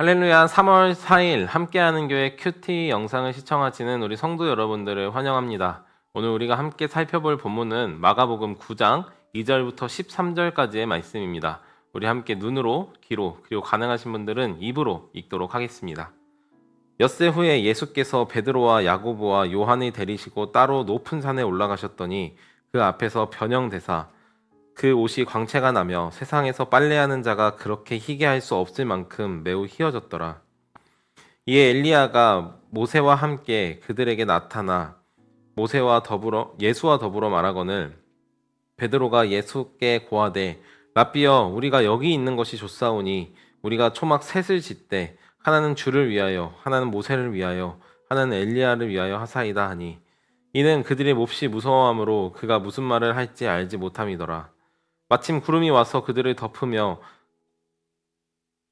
할렐루야. 3월 4일 함께하는 교회 큐티 영상을 시청하시는 우리 성도 여러분들을 환영합니다. 오늘 우리가 함께 살펴볼 본문은 마가복음 9장 2절부터 13절까지의 말씀입니다. 우리 함께 눈으로, 귀로, 그리고 가능하신 분들은 입으로 읽도록 하겠습니다. 엿새 후에 예수께서 베드로와 야고보와 요한을 데리시고 따로 높은 산에 올라가셨더니 그 앞에서 변형되사 그 옷이 광채가 나며 세상에서 빨래하는 자가 그렇게 희게 할 수 없을 만큼 매우 희어졌더라. 이에 엘리야가 모세와 함께 그들에게 나타나 예수와 더불어 말하거늘 베드로가 예수께 고하되 랍비여 우리가 여기 있는 것이 좋사오니 우리가 초막 셋을 짓되 하나는 주를 위하여 하나는 모세를 위하여 하나는 엘리야를 위하여 하사이다 하니 이는 그들이 몹시 무서워하므로 그가 무슨 말을 할지 알지 못함이더라. 마침 구름이 와서 그들을 덮으며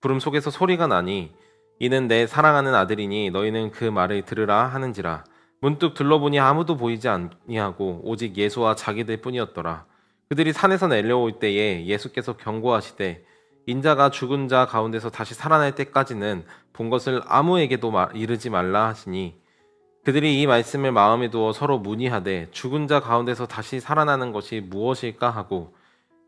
구름 속에서 소리가 나니 이는 내 사랑하는 아들이니 너희는 그 말을 들으라 하는지라. 문득 둘러보니 아무도 보이지 아니하고 오직 예수와 자기들 뿐이었더라. 그들이 산에서 내려올 때에 예수께서 경고하시되 인자가 죽은 자 가운데서 다시 살아날 때까지는 본 것을 아무에게도 이르지 말라 하시니 그들이 이 말씀을 마음에 두어 서로 문의하되 죽은 자 가운데서 다시 살아나는 것이 무엇일까 하고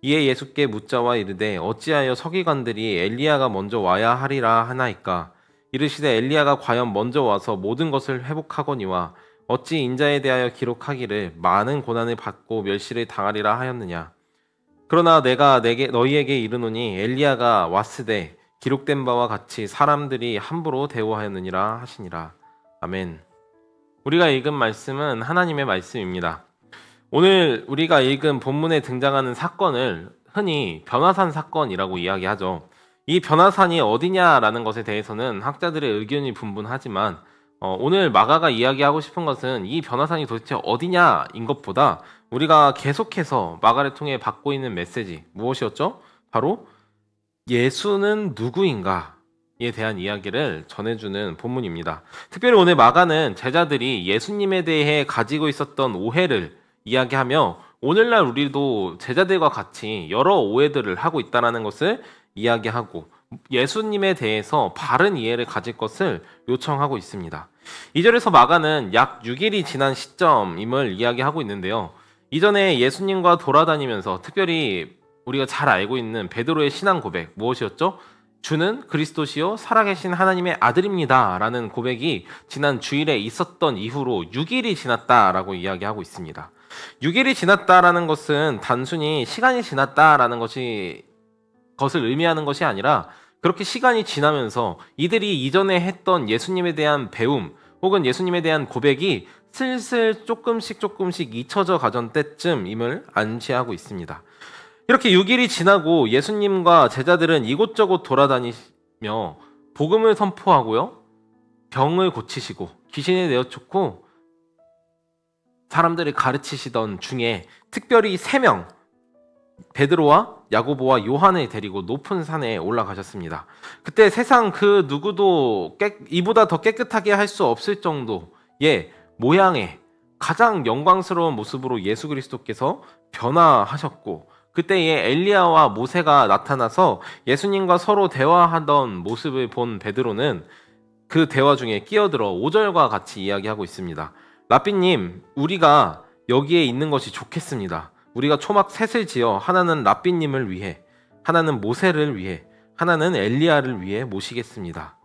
이에 예수께 묻자와 이르되 어찌하여 서기관들이 엘리야가 먼저 와야 하리라 하나이까. 이르시되 엘리야가 과연 먼저 와서 모든 것을 회복하거니와 어찌 인자에 대하여 기록하기를 많은 고난을 받고 멸시를 당하리라 하였느냐. 그러나 내가 너희에게 이르노니 엘리야가 왔으되 기록된 바와 같이 사람들이 함부로 대우하였느니라 하시니라. 아멘. 우리가 읽은 말씀은 하나님의 말씀입니다. 오늘 우리가 읽은 본문에 등장하는 사건을 흔히 변화산 사건이라고 이야기하죠. 이 변화산이 어디냐라는 것에 대해서는 학자들의 의견이 분분하지만 오늘 마가가 이야기하고 싶은 것은 이 변화산이 도대체 어디냐인 것보다 우리가 계속해서 마가를 통해 받고 있는 메시지 무엇이었죠? 바로 예수는 누구인가에 대한 이야기를 전해주는 본문입니다. 특별히 오늘 마가는 제자들이 예수님에 대해 가지고 있었던 오해를 이야기하며 오늘날 우리도 제자들과 같이 여러 오해들을 하고 있다는 것을 이야기하고 예수님에 대해서 바른 이해를 가질 것을 요청하고 있습니다. 2절에서 마가는 약 6일이 지난 시점임을 이야기하고 있는데요. 이전에 예수님과 돌아다니면서 특별히 우리가 잘 알고 있는 베드로의 신앙 고백 무엇이었죠? 주는 그리스도시요 살아계신 하나님의 아들입니다 라는 고백이 지난 주일에 있었던 이후로 6일이 지났다라고 이야기하고 있습니다. 6일이 지났다라는 것은 단순히 시간이 지났다라는 것을 의미하는 것이 아니라 그렇게 시간이 지나면서 이들이 이전에 했던 예수님에 대한 배움 혹은 예수님에 대한 고백이 슬슬 조금씩 잊혀져 가던 때쯤임을 암시하고 있습니다. 이렇게 6일이 지나고 예수님과 제자들은 이곳저곳 돌아다니며 복음을 선포하고요. 병을 고치시고 귀신을 내어쫓고 사람들을 가르치시던 중에 특별히 3명 베드로와 야고보와 요한을 데리고 높은 산에 올라가셨습니다. 그때 세상 그 누구도 이보다 더 깨끗하게 할 수 없을 정도의 모양의 가장 영광스러운 모습으로 예수 그리스도께서 변화하셨고 그때에 엘리야와 모세가 나타나서 예수님과 서로 대화하던 모습을 본 베드로는 그 대화 중에 끼어들어 5절과 같이 이야기하고 있습니다. 랍비님, 우리가 여기에 있는 것이 좋겠습니다. 우리가 초막 셋을 지어 하나는 랍비님을 위해, 하나는 모세를 위해, 하나는 엘리야를 위해 모시겠습니다.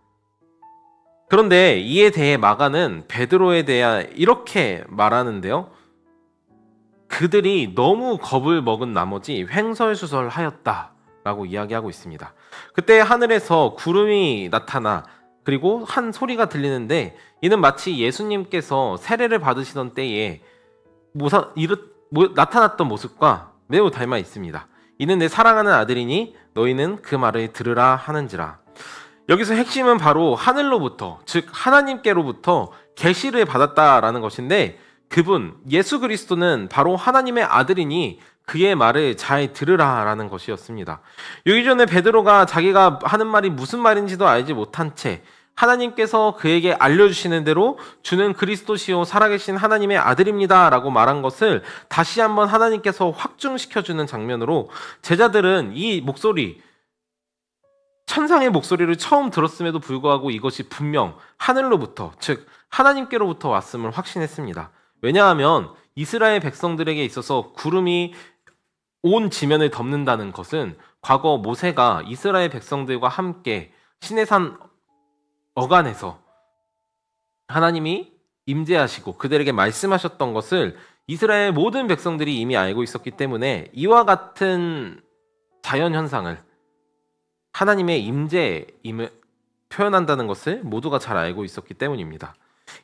그런데 이에 대해 마가는 베드로에 대해 이렇게 말하는데요. 그들이 너무 겁을 먹은 나머지 횡설수설하였다라고 이야기하고 있습니다. 그때 하늘에서 구름이 나타나 그리고 한 소리가 들리는데 이는 마치 예수님께서 세례를 받으시던 때에 나타났던 모습과 매우 닮아 있습니다. 이는 내 사랑하는 아들이니 너희는 그 말을 들으라 하는지라. 여기서 핵심은 바로 하늘로부터 즉 하나님께로부터 계시를 받았다라는 것인데 그분 예수 그리스도는 바로 하나님의 아들이니 그의 말을 잘 들으라라는 것이었습니다. 여기 전에 베드로가 자기가 하는 말이 무슨 말인지도 알지 못한 채 하나님께서 그에게 알려주시는 대로 주는 그리스도시요 살아계신 하나님의 아들입니다 라고 말한 것을 다시 한번 하나님께서 확증시켜주는 장면으로 제자들은 이 목소리 천상의 목소리를 처음 들었음에도 불구하고 이것이 분명 하늘로부터, 즉 하나님께로부터 왔음을 확신했습니다. 왜냐하면 이스라엘 백성들에게 있어서 구름이 온 지면을 덮는다는 것은 과거 모세가 이스라엘 백성들과 함께 시내산 어간에서 하나님이 임재하시고 그들에게 말씀하셨던 것을 이스라엘 모든 백성들이 이미 알고 있었기 때문에 이와 같은 자연 현상을 하나님의 임재임을 표현한다는 것을 모두가 잘 알고 있었기 때문입니다.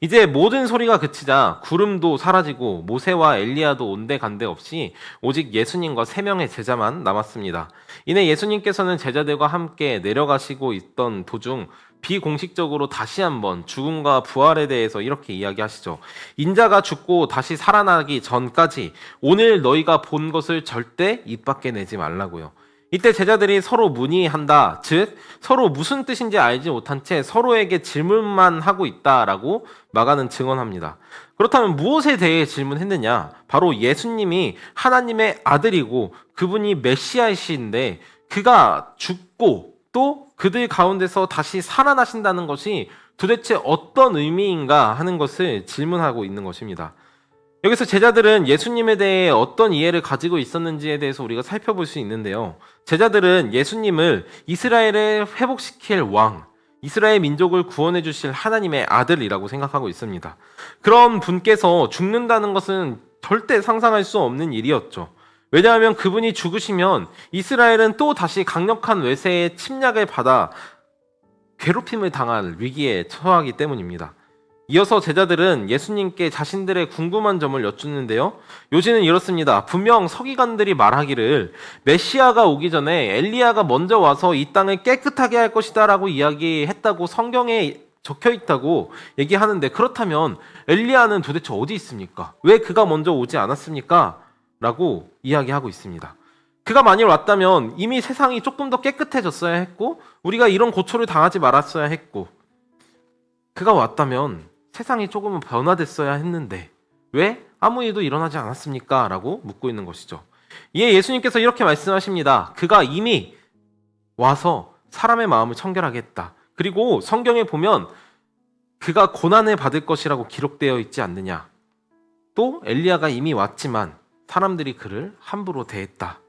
이제 모든 소리가 그치자 구름도 사라지고 모세와 엘리야도 온데간데 없이 오직 예수님과 3명의 제자만 남았습니다. 이내 예수님께서는 제자들과 함께 내려가시고 있던 도중 비공식적으로 다시 한번 죽음과 부활에 대해서 이렇게 이야기하시죠. 인자가 죽고 다시 살아나기 전까지 오늘 너희가 본 것을 절대 입 밖에 내지 말라고요. 이때 제자들이 서로 문의한다, 즉 서로 무슨 뜻인지 알지 못한 채 서로에게 질문만 하고 있다라고 마가는 증언합니다. 그렇다면 무엇에 대해 질문했느냐? 바로 예수님이 하나님의 아들이고 그분이 메시아이신데 그가 죽고 또 그들 가운데서 다시 살아나신다는 것이 도대체 어떤 의미인가 하는 것을 질문하고 있는 것입니다. 여기서 제자들은 예수님에 대해 어떤 이해를 가지고 있었는지에 대해서 우리가 살펴볼 수 있는데요. 제자들은 예수님을 이스라엘을 회복시킬 왕, 이스라엘 민족을 구원해 주실 하나님의 아들이라고 생각하고 있습니다. 그런 분께서 죽는다는 것은 절대 상상할 수 없는 일이었죠. 왜냐하면 그분이 죽으시면 이스라엘은 또 다시 강력한 외세의 침략을 받아 괴롭힘을 당할 위기에 처하기 때문입니다. 이어서 제자들은 예수님께 자신들의 궁금한 점을 여쭙는데요. 요지는 이렇습니다. 분명 서기관들이 말하기를 메시아가 오기 전에 엘리야가 먼저 와서 이 땅을 깨끗하게 할 것이다 라고 이야기했다고 성경에 적혀 있다고 얘기하는데, 그렇다면 엘리야는 도대체 어디 있습니까? 왜 그가 먼저 오지 않았습니까? 라고 이야기하고 있습니다. 그가 만일 왔다면 이미 세상이 조금 더 깨끗해졌어야 했고 우리가 이런 고초를 당하지 말았어야 했고, 그가 왔다면 세상이 조금은 변화됐어야 했는데 왜 아무 일도 일어나지 않았습니까? 라고 묻고 있는 것이죠. 이에 예수님께서 이렇게 말씀하십니다. 그가 이미 와서 사람의 마음을 청결하게 했다. 그리고 성경에 보면 그가 고난을 받을 것이라고 기록되어 있지 않느냐. 또 엘리야가 이미 왔지만 사람들이 그를 함부로 대했다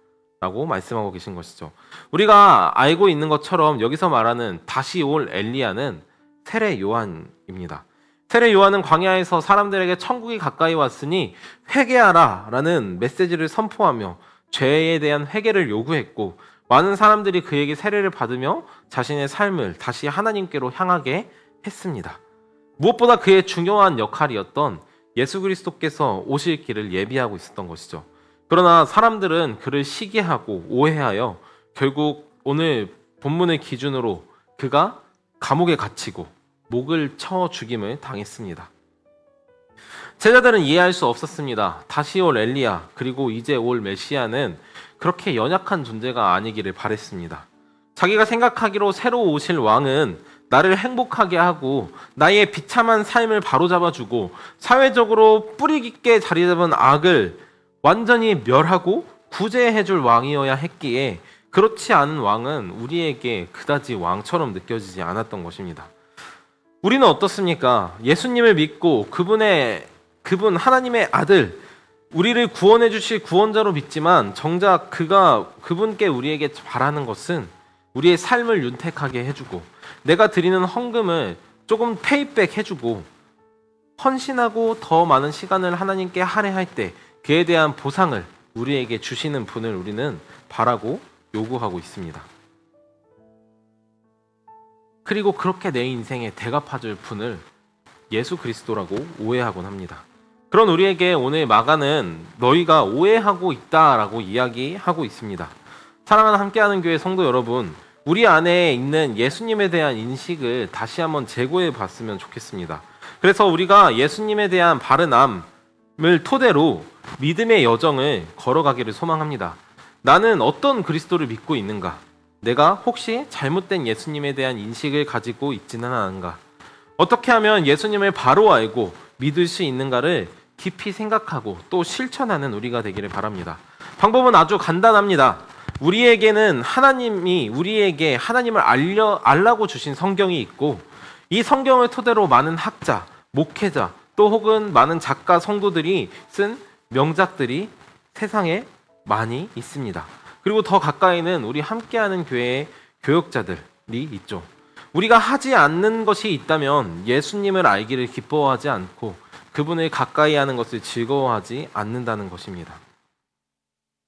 라고 말씀하고 계신 것이죠. 우리가 알고 있는 것처럼 여기서 말하는 다시 올 엘리야는 세례 요한입니다. 세례 요한은 광야에서 사람들에게 천국이 가까이 왔으니 회개하라 라는 메시지를 선포하며 죄에 대한 회개를 요구했고, 많은 사람들이 그에게 세례를 받으며 자신의 삶을 다시 하나님께로 향하게 했습니다. 무엇보다 그의 중요한 역할이었던 예수 그리스도께서 오실 길을 예비하고 있었던 것이죠. 그러나 사람들은 그를 시기하고 오해하여 결국 오늘 본문을 기준으로 그가 감옥에 갇히고 목을 쳐 죽임을 당했습니다. 제자들은 이해할 수 없었습니다. 다시 올 엘리야 그리고 이제 올 메시아는 그렇게 연약한 존재가 아니기를 바랬습니다. 자기가 생각하기로 새로 오실 왕은 나를 행복하게 하고 나의 비참한 삶을 바로잡아주고 사회적으로 뿌리 깊게 자리 잡은 악을 완전히 멸하고 구제해줄 왕이어야 했기에 그렇지 않은 왕은 우리에게 그다지 왕처럼 느껴지지 않았던 것입니다. 우리는 어떻습니까? 예수님을 믿고 그분 하나님의 아들, 우리를 구원해 주실 구원자로 믿지만 정작 그분께 우리에게 바라는 것은 우리의 삶을 윤택하게 해주고 내가 드리는 헌금을 조금 페이백 해주고 헌신하고 더 많은 시간을 하나님께 할애할 때 그에 대한 보상을 우리에게 주시는 분을 우리는 바라고 요구하고 있습니다. 그리고 그렇게 내 인생에 대갚아줄 분을 예수 그리스도라고 오해하곤 합니다. 그런 우리에게 오늘 마가는 너희가 오해하고 있다라고 이야기하고 있습니다. 사랑하는 함께하는 교회 성도 여러분, 우리 안에 있는 예수님에 대한 인식을 다시 한번 재고해 봤으면 좋겠습니다. 그래서 우리가 예수님에 대한 바른함을 토대로 믿음의 여정을 걸어가기를 소망합니다. 나는 어떤 그리스도를 믿고 있는가? 내가 혹시 잘못된 예수님에 대한 인식을 가지고 있지는 않은가? 어떻게 하면 예수님을 바로 알고 믿을 수 있는가를 깊이 생각하고 또 실천하는 우리가 되기를 바랍니다. 방법은 아주 간단합니다. 우리에게는 하나님이 우리에게 하나님을 알라고 주신 성경이 있고, 이 성경을 토대로 많은 학자, 목회자, 또 혹은 많은 작가, 성도들이 쓴 명작들이 세상에 많이 있습니다. 그리고 더 가까이는 우리 함께하는 교회의 교역자들이 있죠. 우리가 하지 않는 것이 있다면 예수님을 알기를 기뻐하지 않고 그분을 가까이 하는 것을 즐거워하지 않는다는 것입니다.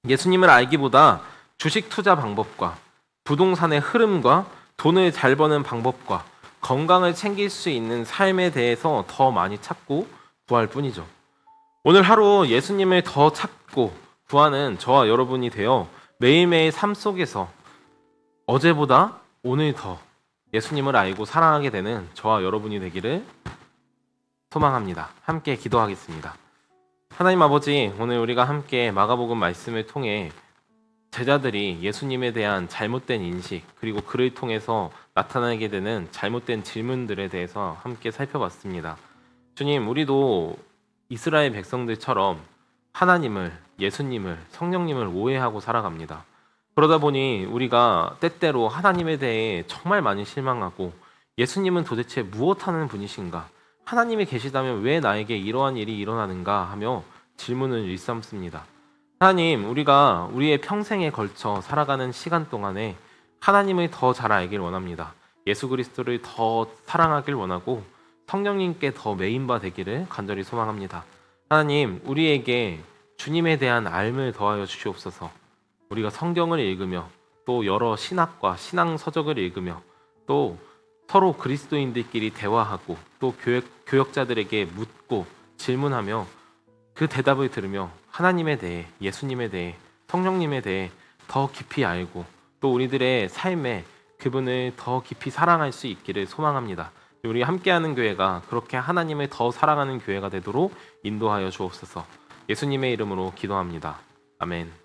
예수님을 알기보다 주식 투자 방법과 부동산의 흐름과 돈을 잘 버는 방법과 건강을 챙길 수 있는 삶에 대해서 더 많이 찾고 구할 뿐이죠. 오늘 하루 예수님을 더 찾고 구하는 저와 여러분이 되어 매일매일 삶 속에서 어제보다 오늘 더 예수님을 알고 사랑하게 되는 저와 여러분이 되기를 소망합니다. 함께 기도하겠습니다. 하나님 아버지, 오늘 우리가 함께 마가복음 말씀을 통해 제자들이 예수님에 대한 잘못된 인식, 그리고 그를 통해서 나타나게 되는 잘못된 질문들에 대해서 함께 살펴봤습니다. 주님, 우리도 이스라엘 백성들처럼 하나님을, 예수님을, 성령님을 오해하고 살아갑니다. 그러다 보니 우리가 때때로 하나님에 대해 정말 많이 실망하고, 예수님은 도대체 무엇하는 분이신가? 하나님이 계시다면 왜 나에게 이러한 일이 일어나는가 하며 질문을 일삼습니다. 하나님, 우리가 우리의 평생에 걸쳐 살아가는 시간 동안에 하나님을 더 잘 알길 원합니다. 예수 그리스도를 더 사랑하길 원하고 성령님께 더 메인바 되기를 간절히 소망합니다. 하나님, 우리에게 주님에 대한 알을 더하여 주시옵소서. 우리가 성경을 읽으며 또 여러 신학과 신앙 서적을 읽으며 또 서로 그리스도인들끼리 대화하고 또 교역자들에게 묻고 질문하며 그 대답을 들으며 하나님에 대해, 예수님에 대해, 성령님에 대해 더 깊이 알고 또 우리들의 삶에 그분을 더 깊이 사랑할 수 있기를 소망합니다. 우리 함께하는 교회가 그렇게 하나님을 더 사랑하는 교회가 되도록 인도하여 주옵소서. 예수님의 이름으로 기도합니다. 아멘.